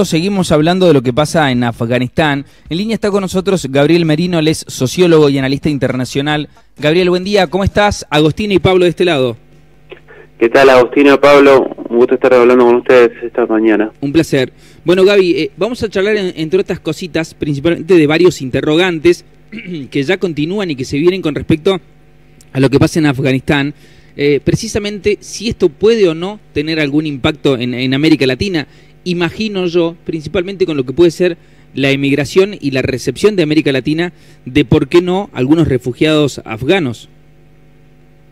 Seguimos hablando de lo que pasa en Afganistán. En línea está con nosotros Gabriel Merino, él es sociólogo y analista internacional. Gabriel, buen día, ¿cómo estás? Agostina y Pablo de este lado. ¿Qué tal, Agostina, Pablo? Un gusto estar hablando con ustedes esta mañana. Un placer. Bueno, Gaby, vamos a charlar entre otras cositas, principalmente de varios interrogantes que ya continúan y que se vienen con respecto a lo que pasa en Afganistán. Precisamente si esto puede o no tener algún impacto en América Latina. Imagino yo, principalmente con lo que puede ser la emigración y la recepción de América Latina de, ¿por qué no?, algunos refugiados afganos.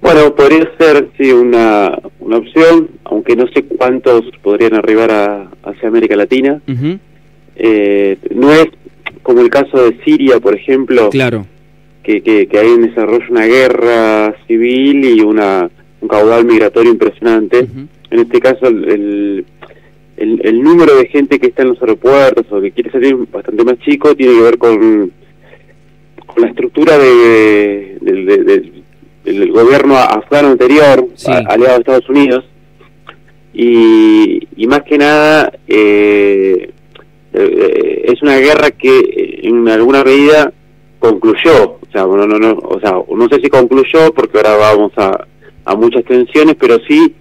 Bueno, podría ser, sí, una opción, aunque no sé cuántos podrían arribar hacia América Latina. Uh-huh. No es como el caso de Siria, por ejemplo, claro, que hay en desarrollo una guerra civil y un caudal migratorio impresionante. Uh-huh. En este caso, el número de gente que está en los aeropuertos o que quiere salir bastante más chico tiene que ver con la estructura del gobierno afgano anterior, sí, aliado a Estados Unidos, y más que nada es una guerra que en alguna medida concluyó. No sé si concluyó porque ahora vamos a muchas tensiones, pero sí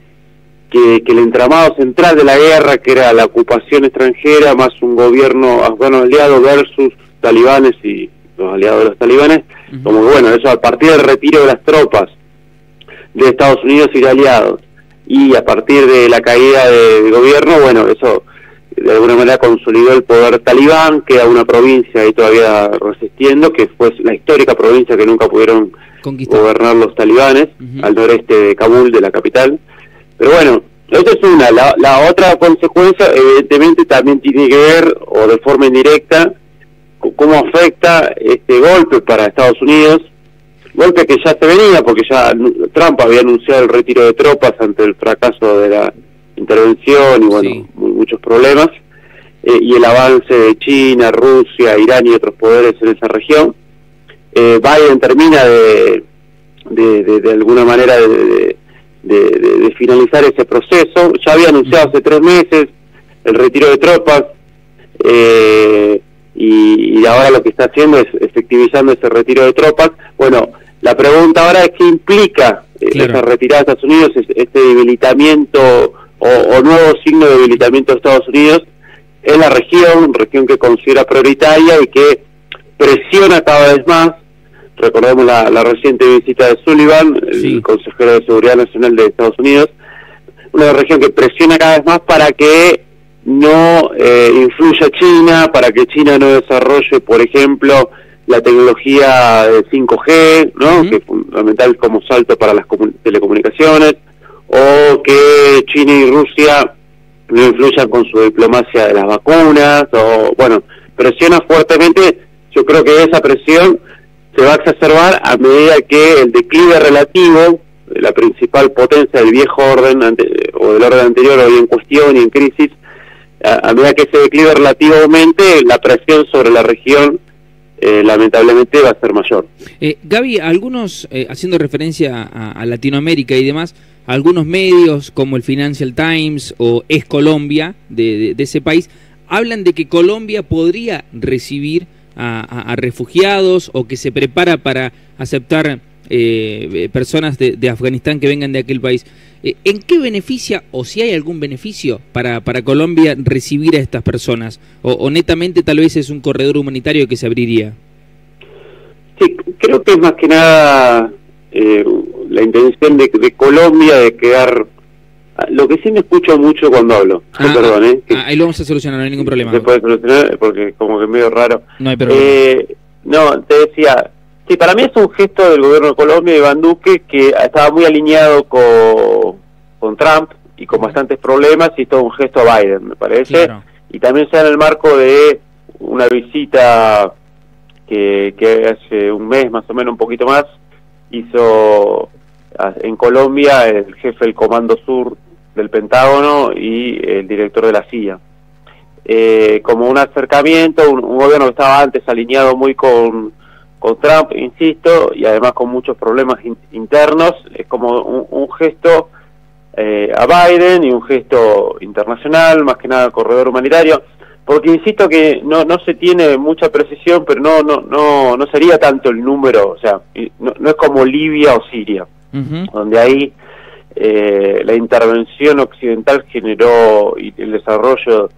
que el entramado central de la guerra, que era la ocupación extranjera más un gobierno afgano aliado versus talibanes y los aliados de los talibanes, uh-huh, como que bueno, eso a partir del retiro de las tropas de Estados Unidos y de aliados, y a partir de la caída del gobierno, bueno, eso de alguna manera consolidó el poder talibán. Queda una provincia ahí todavía resistiendo, que fue la histórica provincia que nunca pudieron gobernar los talibanes, uh-huh, al noreste de Kabul, de la capital. Pero bueno, esa es una. La otra consecuencia, evidentemente, también tiene que ver, o de forma indirecta, cómo afecta este golpe para Estados Unidos, golpe que ya se venía, porque ya Trump había anunciado el retiro de tropas ante el fracaso de la intervención y bueno, sí, muchos problemas, y el avance de China, Rusia, Irán y otros poderes en esa región. Biden termina de alguna manera de finalizar ese proceso. Ya había anunciado hace 3 meses el retiro de tropas, y ahora lo que está haciendo es efectivizando ese retiro de tropas. Bueno, la pregunta ahora es qué implica esa retirada de Estados Unidos, este debilitamiento o nuevo signo de debilitamiento de Estados Unidos en la región que considera prioritaria y que presiona cada vez más. Recordemos la reciente visita de Sullivan, sí, el consejero de Seguridad Nacional de Estados Unidos, una región que presiona cada vez más para que no influya China, para que China no desarrolle, por ejemplo, la tecnología de 5G, ¿no? Uh-huh, que es fundamental como salto para las telecomunicaciones, o que China y Rusia no influyan con su diplomacia de las vacunas, o bueno, presiona fuertemente. Yo creo que esa presión se va a exacerbar a medida que el declive relativo de la principal potencia del viejo orden o del orden anterior hoy en cuestión y en crisis, a medida que ese declive relativo aumente, la presión sobre la región lamentablemente va a ser mayor. Gaby, algunos, haciendo referencia a Latinoamérica y demás, algunos medios como el Financial Times o Es Colombia de ese país, hablan de que Colombia podría recibir a refugiados o que se prepara para aceptar personas de Afganistán que vengan de aquel país. ¿En qué beneficia, o si hay algún beneficio para Colombia recibir a estas personas? O netamente tal vez es un corredor humanitario que se abriría. Sí, creo que es más que nada la intención de Colombia de quedar. Lo que sí me escucho mucho cuando hablo, perdón, ahí lo vamos a solucionar, no hay ningún problema. Se puede solucionar porque como que es medio raro. No hay problema. No, te decía, sí, para mí es un gesto del gobierno de Colombia, de Iván Duque, que estaba muy alineado con Trump y con bastantes problemas, y todo un gesto a Biden, me parece. Claro. Y también sea en el marco de una visita que hace un mes, más o menos, un poquito más, hizo en Colombia el jefe del Comando Sur del Pentágono y el director de la CIA. Como un acercamiento, un gobierno que estaba antes alineado muy con Trump, insisto, y además con muchos problemas internos, es como un gesto a Biden y un gesto internacional, más que nada corredor humanitario. porque insisto que no se tiene mucha precisión, pero no sería tanto el número, o sea, no es como Libia o Siria, donde ahí la intervención occidental generó, y el desarrollo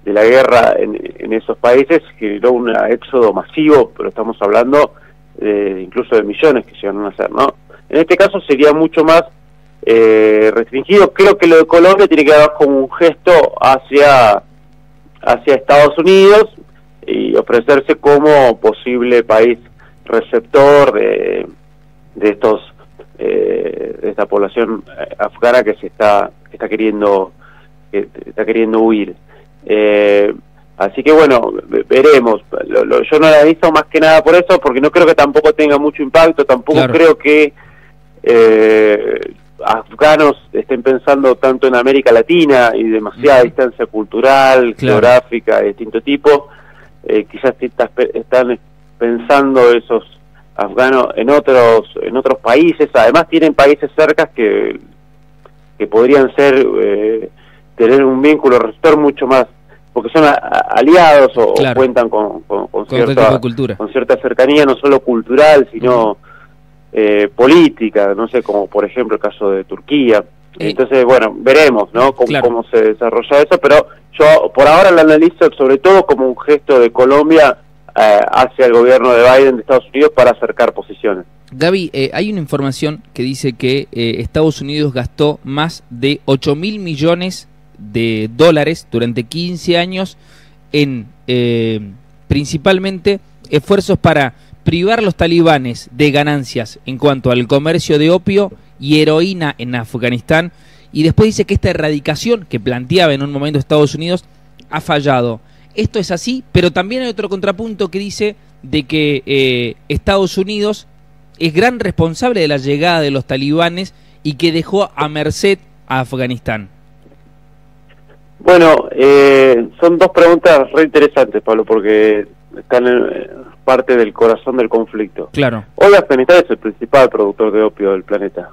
de la guerra en esos países generó un éxodo masivo, pero estamos hablando incluso de millones que llegaron a ser, ¿no? En este caso sería mucho más restringido. Creo que lo de Colombia tiene que ver como un gesto hacia Estados Unidos y ofrecerse como posible país receptor de estos de esta población afgana que está queriendo huir. Así que bueno, veremos. Yo no la he visto más que nada por eso, porque no creo que tampoco tenga mucho impacto, tampoco claro. Creo que afganos estén pensando tanto en América Latina y demasiada distancia cultural, claro. Geográfica, de distinto tipo. Quizás están pensando esos afganos en otros países. Además tienen países cercas que podrían ser tener un vínculo receptor mucho más, porque son aliados o cuentan con cierta cercanía, no solo cultural, sino política, no sé, como por ejemplo el caso de Turquía. Entonces, bueno, veremos, ¿no? Cómo se desarrolla eso, pero yo por ahora lo analizo sobre todo como un gesto de Colombia hacia el gobierno de Biden de Estados Unidos para acercar posiciones. Gaby, hay una información que dice que Estados Unidos gastó más de 8.000 millones de dólares durante 15 años en principalmente esfuerzos para privar a los talibanes de ganancias en cuanto al comercio de opio y heroína en Afganistán, y después dice que esta erradicación que planteaba en un momento Estados Unidos ha fallado. Esto es así, pero también hay otro contrapunto que dice de que Estados Unidos es gran responsable de la llegada de los talibanes y que dejó a merced a Afganistán. Bueno, son dos preguntas re interesantes, Pablo, porque están en parte del corazón del conflicto. Claro. Hoy Afganistán es el principal productor de opio del planeta.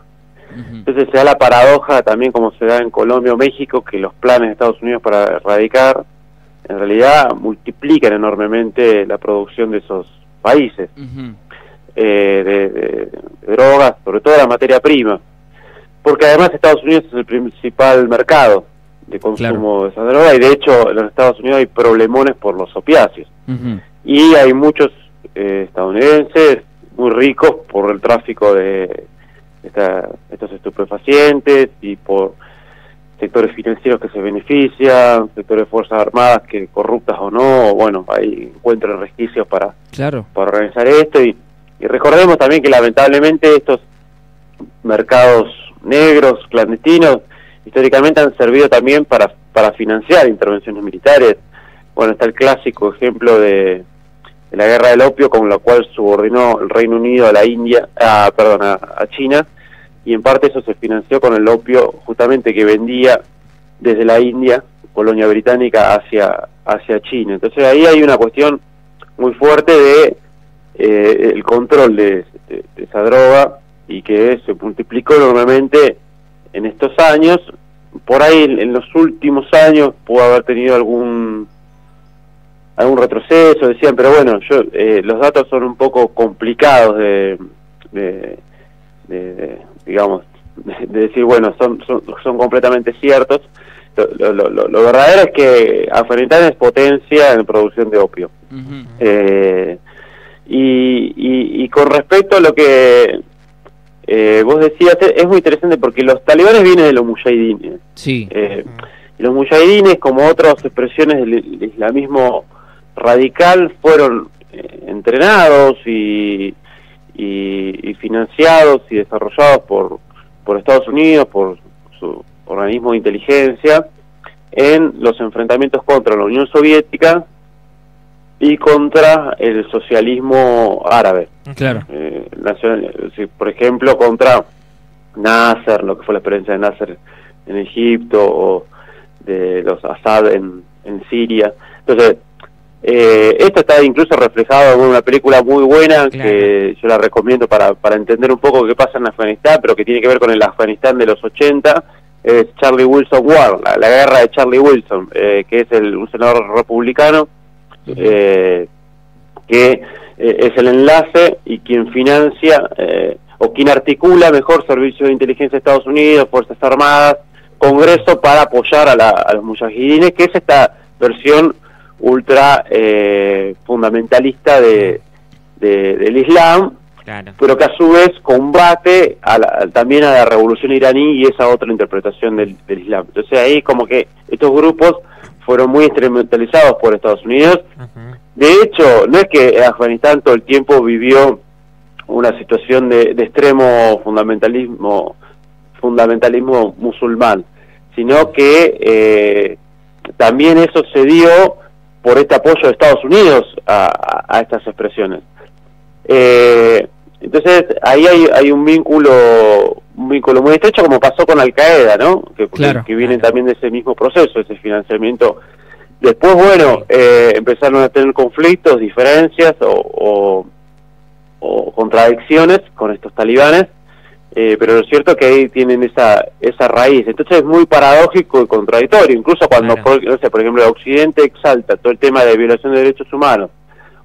Entonces se da la paradoja también, como se da en Colombia o México, que los planes de Estados Unidos para erradicar en realidad multiplican enormemente la producción de esos países de drogas, sobre todo la materia prima, porque además Estados Unidos es el principal mercado de consumo de esa droga, y de hecho en los Estados Unidos hay problemones por los opiáceos, y hay muchos estadounidenses muy ricos por el tráfico de estos estupefacientes y por sectores financieros que se benefician, sectores de fuerzas armadas que corruptas o no, bueno, ahí encuentran resquicios para organizar esto, y recordemos también que lamentablemente estos mercados negros, clandestinos, históricamente han servido también para financiar intervenciones militares. Bueno, está el clásico ejemplo de la guerra del opio, con la cual subordinó el Reino Unido a la India, a China, y en parte eso se financió con el opio justamente que vendía desde la India, colonia británica, hacia China. Entonces ahí hay una cuestión muy fuerte de el control de esa droga, y que se multiplicó enormemente en estos años. Por ahí en los últimos años pudo haber tenido algún retroceso, decían, pero bueno, los datos son un poco complicados de decir, bueno, son completamente ciertos. Lo verdadero es que Afganistán es potencia en producción de opio. Y con respecto a lo que vos decías, es muy interesante porque los talibanes vienen de los mujahidines. Sí. Los mujahidines, como otras expresiones del islamismo radical, fueron entrenados y financiados y desarrollados por Estados Unidos, por su organismo de inteligencia, en los enfrentamientos contra la Unión Soviética y contra el socialismo árabe. Claro. Por ejemplo, contra Nasser, lo que fue la experiencia de Nasser en Egipto, o de los Assad en Siria. Entonces, esto está incluso reflejado en una película muy buena, que yo la recomiendo para entender un poco qué pasa en Afganistán, pero que tiene que ver con el Afganistán de los 80, es Charlie Wilson War, la guerra de Charlie Wilson, que es un senador republicano, que es el enlace y quien financia, o quien articula mejor servicios de inteligencia de Estados Unidos, Fuerzas Armadas, Congreso, para apoyar a los mujahidines, que es esta versión ultra fundamentalista del Islam, claro, pero que a su vez combate también a la revolución iraní y esa otra interpretación del Islam. Entonces ahí como que estos grupos fueron muy instrumentalizados por Estados Unidos. De hecho, no es que Afganistán todo el tiempo vivió una situación de extremo fundamentalismo musulmán, sino que también eso se dio por este apoyo de Estados Unidos a estas expresiones. Entonces ahí hay un vínculo muy estrecho, como pasó con Al Qaeda, ¿no? Que vienen también de ese mismo proceso, ese financiamiento. Después, bueno, empezaron a tener conflictos, diferencias o contradicciones con estos talibanes, pero lo cierto es que ahí tienen esa raíz. Entonces es muy paradójico y contradictorio, incluso cuando, no sé, por ejemplo, el Occidente exalta todo el tema de violación de derechos humanos,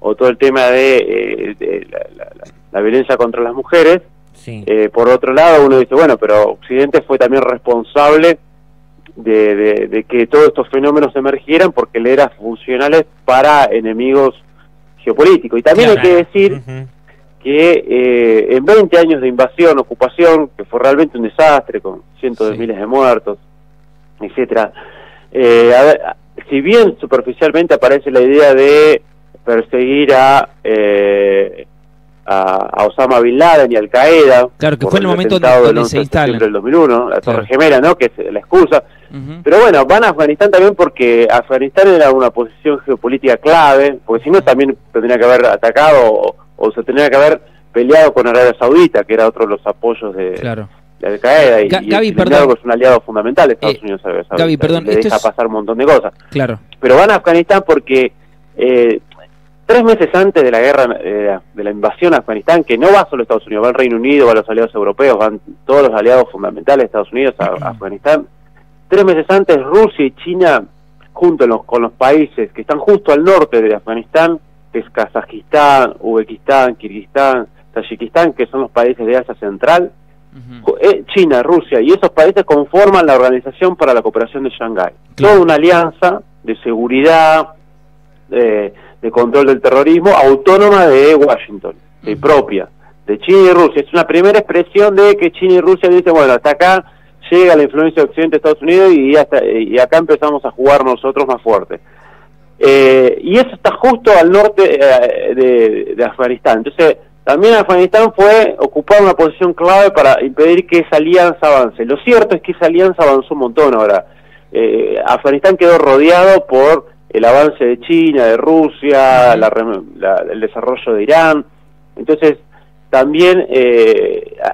o todo el tema de la violencia contra las mujeres, sí. Por otro lado uno dice, bueno, pero Occidente fue también responsable de que todos estos fenómenos emergieran porque le eran funcionales para enemigos geopolíticos. Y también hay que decir que en 20 años de invasión, ocupación, que fue realmente un desastre, con cientos de miles de muertos, etcétera, si bien superficialmente aparece la idea de perseguir a Osama Bin Laden y Al Qaeda, claro, que fue el momento donde se instala del 2001, la Torre Gemela, ¿no?, que es la excusa. Pero bueno, van a Afganistán también porque Afganistán era una posición geopolítica clave, porque si no también tendría que haber atacado o se tendría que haber peleado con Arabia Saudita, que era otro de los apoyos de Al Qaeda, y Gaby, perdón, es un aliado fundamental de Estados Unidos. Gaby, perdón, le deja pasar un montón de cosas. Claro. Pero van a Afganistán porque 3 meses antes de la guerra, de la invasión a Afganistán, que no va solo Estados Unidos, va el Reino Unido, van los aliados europeos, van todos los aliados fundamentales de Estados Unidos a Afganistán. 3 meses antes, Rusia y China, junto con los países que están justo al norte de Afganistán, que es Kazajistán, Uzbekistán, Kirguistán, Tayikistán, que son los países de Asia Central, China, Rusia y esos países conforman la Organización para la Cooperación de Shanghái. Toda una alianza de seguridad, de control del terrorismo, autónoma de Washington, propia, de China y Rusia. Es una primera expresión de que China y Rusia dicen, bueno, hasta acá llega la influencia de Occidente de Estados Unidos y acá empezamos a jugar nosotros más fuerte. Y eso está justo al norte de Afganistán. Entonces, también Afganistán fue ocupar una posición clave para impedir que esa alianza avance. Lo cierto es que esa alianza avanzó un montón ahora. Afganistán quedó rodeado por el avance de China, de Rusia, el desarrollo de Irán. Entonces, también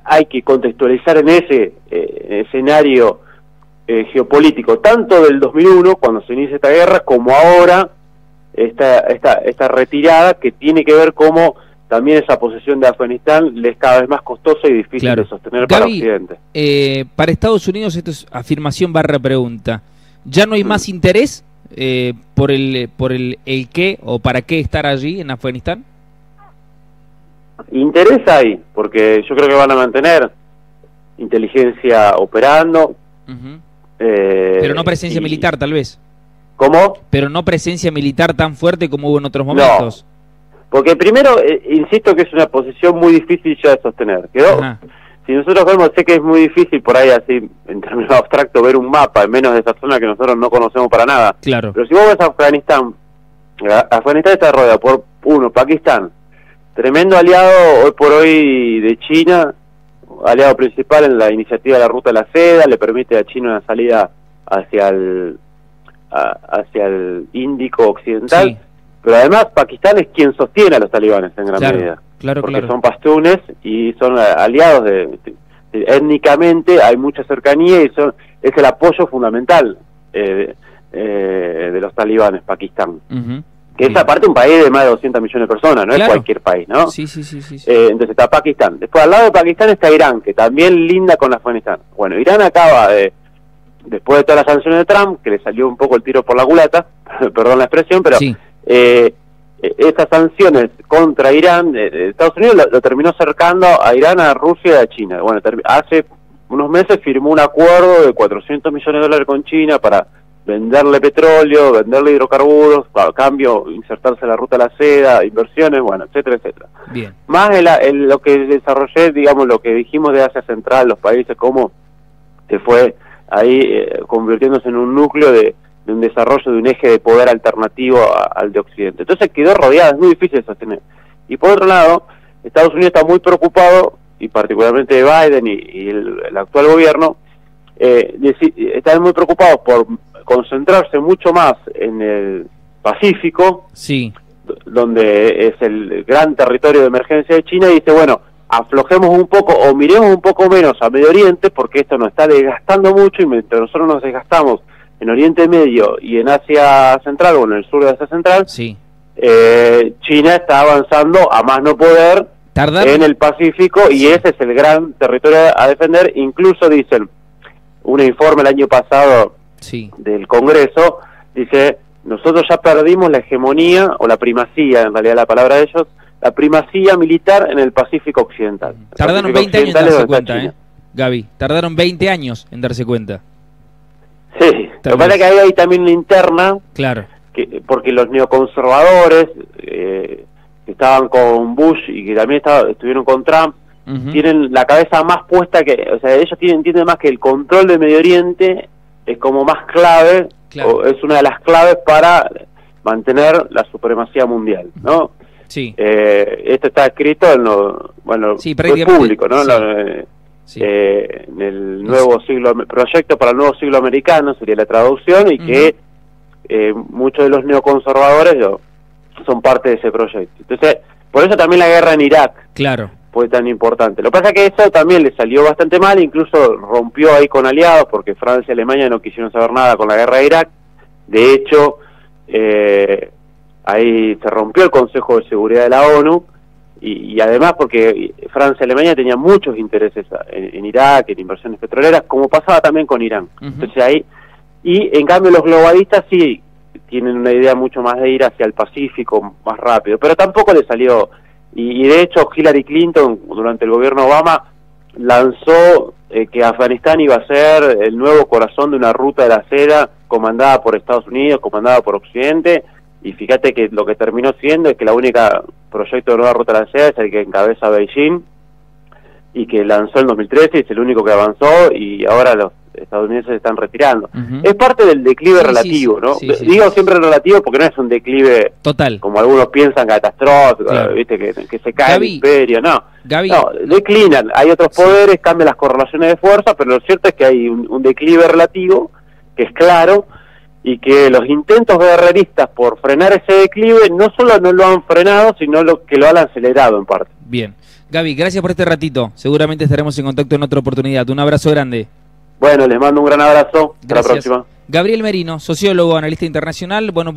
hay que contextualizar en ese escenario geopolítico, tanto del 2001, cuando se inicia esta guerra, como ahora esta retirada, que tiene que ver cómo también esa posesión de Afganistán le es cada vez más costosa y difícil de sostener para Occidente. Para Estados Unidos, esto es afirmación / pregunta, ¿ya no hay más interés por el qué o para qué estar allí en Afganistán? Interés hay, porque yo creo que van a mantener inteligencia operando. Pero no presencia militar, tal vez. ¿Cómo? Pero no presencia militar tan fuerte como hubo en otros momentos. No, porque primero, insisto que es una posición muy difícil ya de sostener. Si nosotros vemos, sé que es muy difícil por ahí así, en términos abstractos, ver un mapa, en menos de esa zona que nosotros no conocemos para nada. Claro. Pero si vos ves Afganistán está rodeado por, Pakistán, tremendo aliado hoy por hoy de China, aliado principal en la iniciativa de la Ruta de la Seda, le permite a China una salida hacia el Índico occidental, sí. Pero además Pakistán es quien sostiene a los talibanes en gran medida, porque son pastunes y son aliados étnicamente, hay mucha cercanía y es el apoyo fundamental de los talibanes, Pakistán. Que es aparte un país de más de 200 millones de personas, no es cualquier país, ¿no? Sí. Entonces está Pakistán. Después al lado de Pakistán está Irán, que también linda con Afganistán. Bueno, Irán acaba de después de todas las sanciones de Trump, que le salió un poco el tiro por la culata, perdón la expresión, pero sí. Estas sanciones contra Irán, Estados Unidos lo terminó acercando a Irán, a Rusia y a China. Bueno, hace unos meses firmó un acuerdo de $400 millones con China para venderle petróleo, venderle hidrocarburos, a cambio insertarse en la ruta de la seda, inversiones, bueno, etcétera, etcétera. Bien. Más en lo que desarrollé, digamos, lo que dijimos de Asia Central, los países, cómo se fue ahí convirtiéndose en un núcleo de un desarrollo de un eje de poder alternativo al de Occidente. Entonces quedó rodeada, es muy difícil de sostener. Y por otro lado, Estados Unidos está muy preocupado, y particularmente Biden y el actual gobierno, están muy preocupados por concentrarse mucho más en el Pacífico, sí, donde es el gran territorio de emergencia de China, y dice, bueno, aflojemos un poco o miremos un poco menos a Medio Oriente, porque esto nos está desgastando mucho, y mientras nosotros nos desgastamos en Oriente Medio y en Asia Central, o en el sur de Asia Central, sí. China está avanzando a más no poder en el Pacífico, y ese es el gran territorio a defender. Incluso dicen, un informe el año pasado del Congreso, dice, nosotros ya perdimos la hegemonía, o la primacía, en realidad la palabra de ellos, la primacía militar en el Pacífico Occidental. Tardaron 20 años en darse cuenta, Gaby, tardaron 20 años en darse cuenta. Sí, lo que pasa es que hay también una interna, claro, porque los neoconservadores que estaban con Bush y que también estuvieron con Trump, tienen la cabeza más puesta o sea, ellos entienden más que el control de Medio Oriente es como más clave, o es una de las claves para mantener la supremacía mundial, ¿no? Sí. Esto está escrito en es público, ¿no? En el nuevo proyecto para el nuevo siglo americano sería la traducción, y que muchos de los neoconservadores son parte de ese proyecto. Entonces, por eso también la guerra en Irak fue tan importante. Lo que pasa es que eso también le salió bastante mal, incluso rompió ahí con aliados, porque Francia y Alemania no quisieron saber nada con la guerra de Irak. De hecho, ahí se rompió el Consejo de Seguridad de la ONU, y además porque Francia y Alemania tenían muchos intereses en Irak, en inversiones petroleras, como pasaba también con Irán. Entonces ahí, y en cambio los globalistas sí tienen una idea mucho más de ir hacia el Pacífico más rápido, pero tampoco le salió. Y de hecho Hillary Clinton, durante el gobierno Obama, lanzó que Afganistán iba a ser el nuevo corazón de una ruta de la seda comandada por Estados Unidos, comandada por Occidente. Y fíjate que lo que terminó siendo es que la única proyecto de nueva ruta de la seda es el que encabeza Beijing, y que lanzó en 2013, y es el único que avanzó, y ahora los estadounidenses se están retirando. Es parte del declive relativo, ¿no? Digo siempre relativo porque no es un declive total, como algunos piensan, catastrófico, viste, que se cae el imperio, no, declinan, hay otros poderes, cambian las correlaciones de fuerza, pero lo cierto es que hay un declive relativo que es claro, y que los intentos guerreristas por frenar ese declive no solo no lo han frenado, sino que lo han acelerado en parte. Bien. Gaby, gracias por este ratito. Seguramente estaremos en contacto en otra oportunidad. Un abrazo grande. Bueno, les mando un gran abrazo. Hasta la próxima. Gabriel Merino, sociólogo, analista internacional. Bueno,